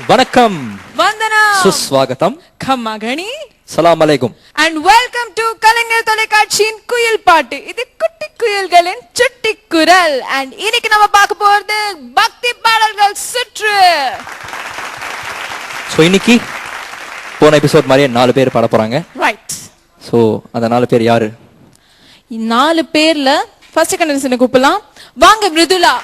வணக்கம், வந்தனா, சுஸ்வாகத்தம், கம்மகணி, சலாம் அலைக்கும் and welcome to கலைஞர் தொலைக்காட்சியின் குயில் பாட்டு. இது குட்டி குயில்களின் சுட்டி குரல். and இன்னைக்கு நம்ம பார்க்க போறது பக்தி பாடல்கள் சுற்று. ஸோ இன்னைக்கு போன எபிசோட் மாதிரியே 4 பேர் பாட போறாங்க. ரைட். ஸோ அந்த 4 பேர் யாரு? 4 பேர்ல ஃபர்ஸ்ட் கண்டஸ்டன்ட் கூப்பிடலாம். வாங்க மிருதுலா.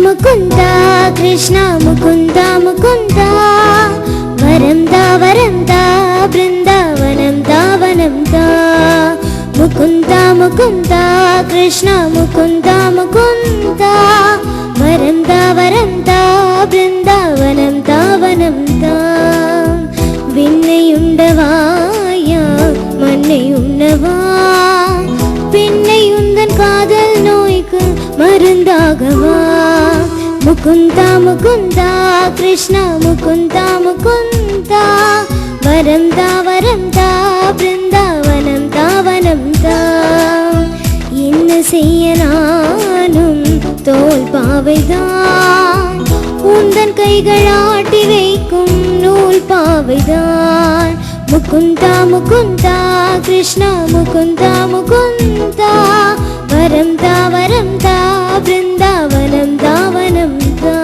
मुकुंदा कृष्णा मुकुंदा मुकुंदा वरम दा वृंदावनम दावनम दा मुकुंदा मुकुंदा कृष्णा मुकुंदा मुकुंदा वरम दा वृंदावनम दावनम दा विन्नैयुंडवाया मन्नैयुंडवा पिन्नैयुंदन कादल नोय्कु मरुंदागवा मुकुंदा मुकुंदा कृष्णा मुकुंदा मुकुंदा वरम दा वृंदावनम दावनम दा என்ன செய்ய நானும் தோல் பாவைதான் உந்தன் கைகள் ஆட்டி வைக்கும் நூல் பாவைதான் मुकुंदा मुकुंदा कृष्णा मुकुंदा मुकुंदा वरम दा वृंदावनम दावनम दा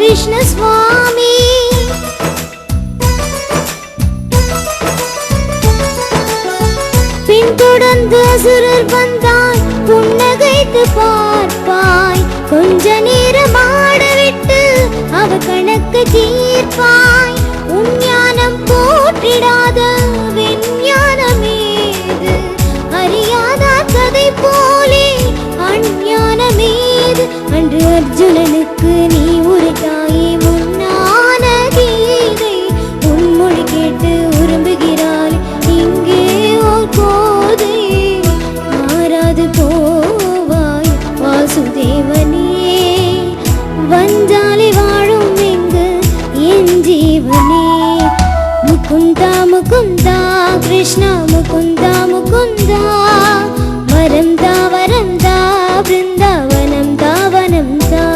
कृष्ण स्वामी பின்தொடர்ந்து அசுரர் வந்தாய் புன்னகைத்து பார்ப்பாய் கொஞ்ச நேரம் ஆடவிட்டு அவ கணக்கு தீர்ப்பாய் உன் ஞானம் போற்றிடாத விஞ்ஞானமேது அறியாத கதை போலே அஞ்ஞானமேது அன்று அர்ஜுனனுக்கு நீ ஒரு தாயே முன்னான கீதை உன்மொழி கேட்டு உரும்புகிறாள் இங்கே ஓர் கோதை மாறாது போவாய் வாசுதேவனே வந்தாலே வாழும் எங்கு என் ஜீவனே முகுந்தா முகுந்தா கிருஷ்ணா முகுந்தா முகுந்தா வரம் தா விருந்தாவனம் தாவனம் தா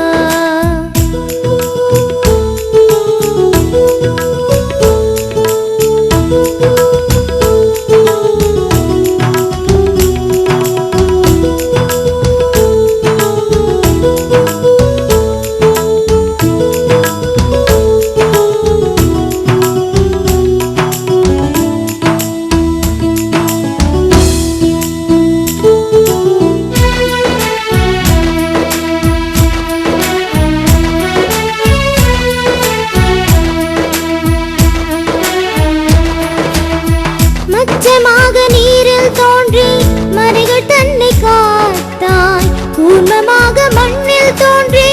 கூர்மமாக மண்ணில் தோன்றி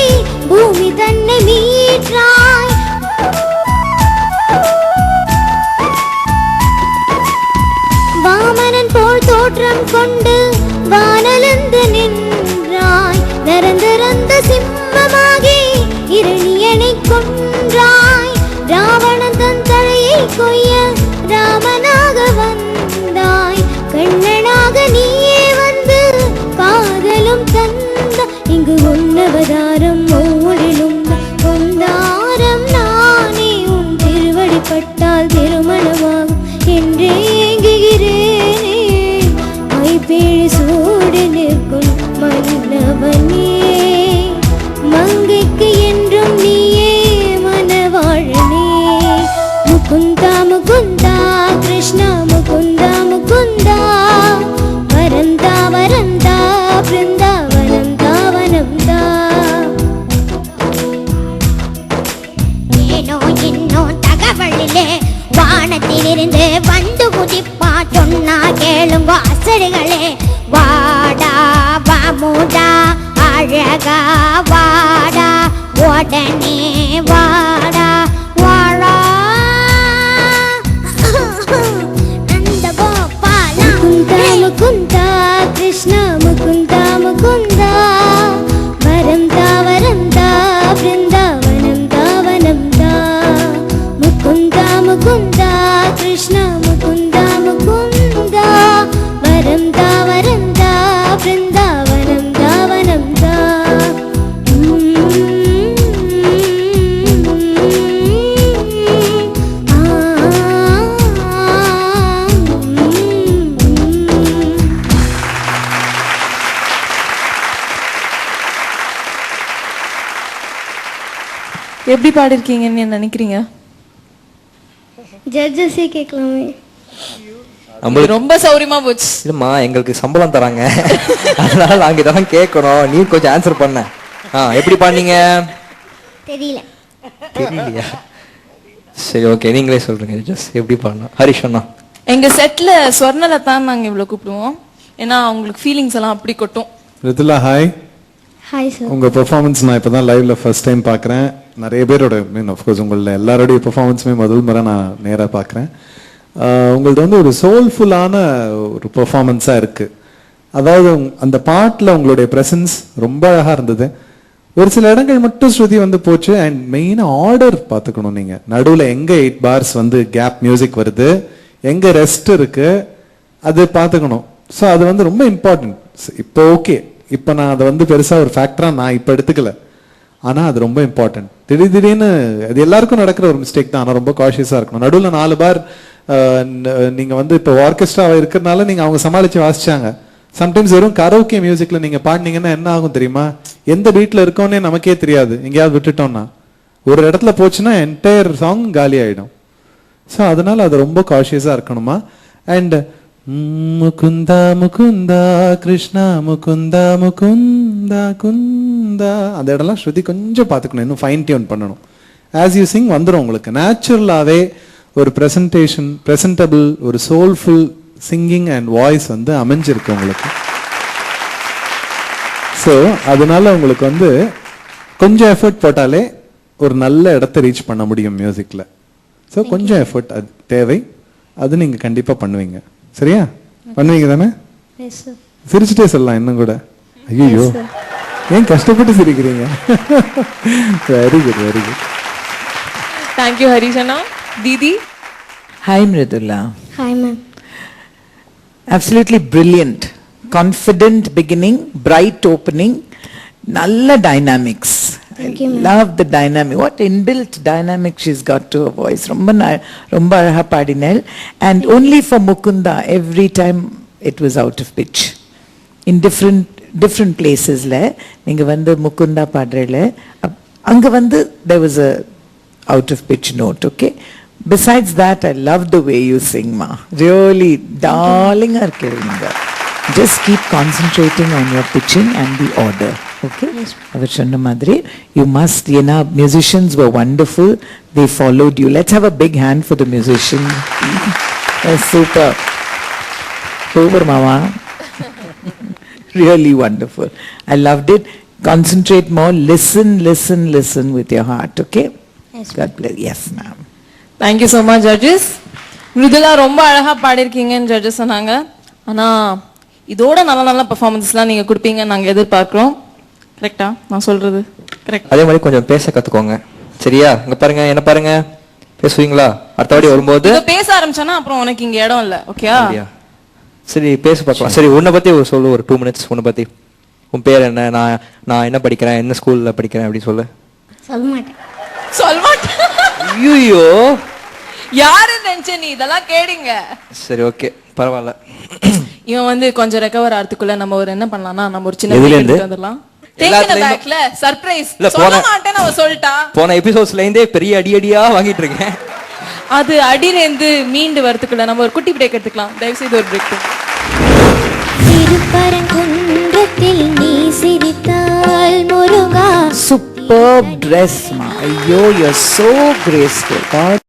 பூமி தன்னை மீட்டான். வடிவம் கொண்டு வானலந்து நின்றாய் நரந்தரந்த சிம்மமாகி இரணியனை கொன்றாய் ராவணன் தன் தலையை கொய்ய ராமனாக வந்தாய் கண்ணனாக நீயே வந்து காதலும் தந்த இங்கு உன்னவதாரம் ஒவ்வொழிலும் கொண்டாரம் நானே உன் திருவடிப்பட்டால் திருமணமாகும் என்றே ஏங்குகிறேனே ஐப்பேழு சூடு நிற்கும் மன்னவனே மங்கைக்கு என்றும் நீயே மனவாழனே முகுந்தா முகுந்தா கிருஷ்ணா முகுந்தா முகுந்தா வரந்தா வரந்தா பிருந்தாவனம் தாவனம் தா ஏனோ இன்னோ தகவலிலே வானத்திலிருந்து வந்து குதிப்பா சொன்னா கேளுங்க அசடுகளே வாடா வாமுடா அழகா வாடா உடனே வாடா வாடா அந்த கோபாலா முகுந்தா முகுந்தா கிருஷ்ணா முகுந்தா முகுந்தா வரந்தா வரந்தா பிருந்தாவனம் தாவனம் தா முகுந்தா முகுந்தா கிருஷ்ணா முகுந்தா முகுந்தா வரந்தா வரந்தா பிருந்தாவனம் தாவனம் தா எப்படி பாடிருக்கீங்கன்னு நினைக்கிறீங்க? ஜட்ஜஸே கேட்கலாமே. நம்மளுக்கு ரொம்ப சௌரியமா போச்சு. இல்லம்மா, எங்களுக்கு சம்பளம் தராங்க, அதனால நாங்க இதெல்லாம் கேட்கணும். நீ கொஞ்சம் ஆன்சர் பண்ண. எப்படி பாடுனீங்க? தெரியல. தெரியலையா? சரி, ஓகே, நீங்களே சொல்றீங்க ஜட்ஜஸ் எப்படி பாடணும். ஹரிஷ் அண்ணா. எங்க செட்ல ஸ்வர்ணலதான் நாங்க இவ்வளவு கூப்பிடுவோம். ஏன்னா அவங்களுக்கு ஃபீலிங்ஸ் எல்லாம் அப்படி கொட்டும். ரிதுலா, ஹாய். Hi sir. உங்கள் பெர்ஃபார்மன்ஸ் நான் இப்போ தான் லைவ்ல ஃபர்ஸ்ட் டைம் பார்க்குறேன். நிறைய பேரோட ஆஃப்கோர்ஸ் உங்களோட எல்லாரோடைய பெர்ஃபார்மன்ஸுமே முதல் முறை நான் நேராக பார்க்குறேன். உங்களது வந்து ஒரு சோல்ஃபுல்லான ஒரு பெர்ஃபார்மன்ஸாக இருக்குது. அதாவது அந்த பாட்டில் உங்களுடைய ப்ரெசன்ஸ் ரொம்ப அழகாக இருந்தது. ஒரு சில இடங்கள் மட்டும் ஸ்ருதி வந்து போச்சு. அண்ட் மெயினாக ஆர்டர் பார்த்துக்கணும். நீங்கள் நடுவில் எங்கே 8 bars வந்து கேப் மியூசிக் வருது, எங்கே ரெஸ்ட் இருக்குது, அது பார்த்துக்கணும். ஸோ அது வந்து ரொம்ப இம்பார்ட்டன்ட். இப்போ ஓகே, இப்போ நான் அதை வந்து பெருசாக ஒரு ஃபேக்டராக நான் இப்போ எடுத்துக்கல. ஆனால் அது ரொம்ப இம்பார்ட்டன்ட். திடீர்னு அது எல்லாருக்கும் நடக்கிற ஒரு மிஸ்டேக் தான். ஆனால் ரொம்ப காஷியஸாக இருக்கணும். நடுவில் 4 bar நீங்கள் வந்து இப்போ ஆர்கெஸ்ட்ராவை இருக்கிறதுனால நீங்கள் அவங்க சமாளித்து வாசிச்சாங்க. சம்டைம்ஸ் வெறும் கரோக்கே மியூசிக்கில் நீங்கள் பாடினீங்கன்னா என்ன ஆகும் தெரியுமா? எந்த பீட்டில் இருக்கோன்னே நமக்கே தெரியாது. எங்கேயாவது விட்டுட்டோம்னா ஒரு இடத்துல போச்சுன்னா என்டையர் சாங் காலி ஆகிடும். ஸோ அதனால அது ரொம்ப காஷியஸாக இருக்கணுமா. அண்ட் முகுந்தா முகுந்தா கிருஷ்ணா முகுந்தா முகுந்தா குந்தா அந்த இடம்லாம் ஸ்ருதி கொஞ்சம் பார்த்துக்கணும். இன்னும் ஃபைன் டியூன் பண்ணணும். ஆஸ் யூ சிங் வந்துடும் உங்களுக்கு நேச்சுரலாகவே ஒரு ப்ரெசன்டபிள் ஒரு சோல்ஃபுல் சிங்கிங் அண்ட் வாய்ஸ் வந்து அமைஞ்சிருக்கு உங்களுக்கு. ஸோ அதனால உங்களுக்கு வந்து கொஞ்சம் எஃபர்ட் போட்டாலே ஒரு நல்ல இடத்த ரீச் பண்ண முடியும் மியூசிக்கில். ஸோ கொஞ்சம் எஃபர்ட் அது தேவை. அது நீங்கள் கண்டிப்பாக பண்ணுவீங்க. சரியா? பண்ணுவீங்க தானே? சிரிச்சுட்டே சொல்லலாம் இன்னும் கூட. ஐயோ, ஏன் கஷ்டப்பட்டு சிரிக்கிறீங்க? Very good, very good. Thank you Harish அண்ணா. தீதி. Hi Mridula. Hi ma'am. Absolutely brilliant. Confident beginning, bright opening, nalla dynamics. Thank you, ma'am. Love the dynamic. What inbuilt dynamic she's got to her voice. Romba alaha paadinal. And only for Mukunda, every time it was out of pitch. In different places la neenga vandu Mukunda paadrele anga vandu there was a out of pitch note. Okay, besides that I love the way you sing, ma. Really darling irukkinga. Just keep concentrating on your pitching and the order. Okay, அவர் சொன்ன மாதிரி you must, musicians were wonderful, they followed you. Let's have a big hand for the musician. Super mama. Really wonderful. I loved it. Concentrate more, listen with your heart. Okay, yes, God bless. Yes ma'am. Thank you so much judges. Mridula ரொம்ப அழகா பாடிருக்கீங்கன்னு judges சொன்னாங்க. ஆனா இதோட நல்ல நல்ல பெர்ஃபார்மன்ஸ்லாம் நீங்க கொடுப்பீங்க நாங்க எதிர்பார்க்கிறோம். கரெக்டா நான் சொல்றது? கரெக்ட். அதே மாதிரி கொஞ்சம் பேச கத்துக்கோங்க. சரியா? இங்க பாருங்க, என்ன பாருங்க, பேசுவீங்களா? அடுத்த வாட்டி வரும்போது இப்ப பேச ஆரம்பிச்சானா அப்புறம் உனக்கு இங்க இடம் இல்ல. ஓகேயா? சரி பேச பார்க்கலாம். சரி உன்னை பத்தி சொல்லு, ஒரு 2 minutes. உன்னை பத்தி, உன் பேர் என்ன, நான் என்ன படிக்கிறேன், என்ன ஸ்கூல்ல படிக்கிறேன் அப்படி சொல்லு. சொல்ல மாட்டேன். சொல்ல மாட்டேன். ஐயோ, யாரு நினைச்ச நீ இதெல்லாம் கேடுங்க. சரி ஓகே பரவாயில்ல. இவன் வந்து கொஞ்சம் ரெக்கவர் ஆகிறதுக்குள்ள நம்ம ஒரு என்ன பண்ணலாம்னா நம்ம ஒரு சின்ன எதுல break இருந்து? எடுத்து வந்துடலாம். பேக்ல சர்ப்ரைஸ் இல்ல, சொல்ல மாட்டேன்னு அவ சொல்லிட்டா. போன எபிசோட்ஸ்ல இருந்தே பெரிய அடியா வாங்கிட்டு இருக்கேன். அது அடியிலேருந்து மீண்டு வரதுக்குள்ள நம்ம ஒரு குட்டி பிரேக் எடுத்துக்கலாம். தயவு செய்து ஒரு பிரேக். திருப்பரங்குன்றத்தில் நீ சிரித்தால் முருகா Superb dress, ma. Ayyo, you're so graceful. God.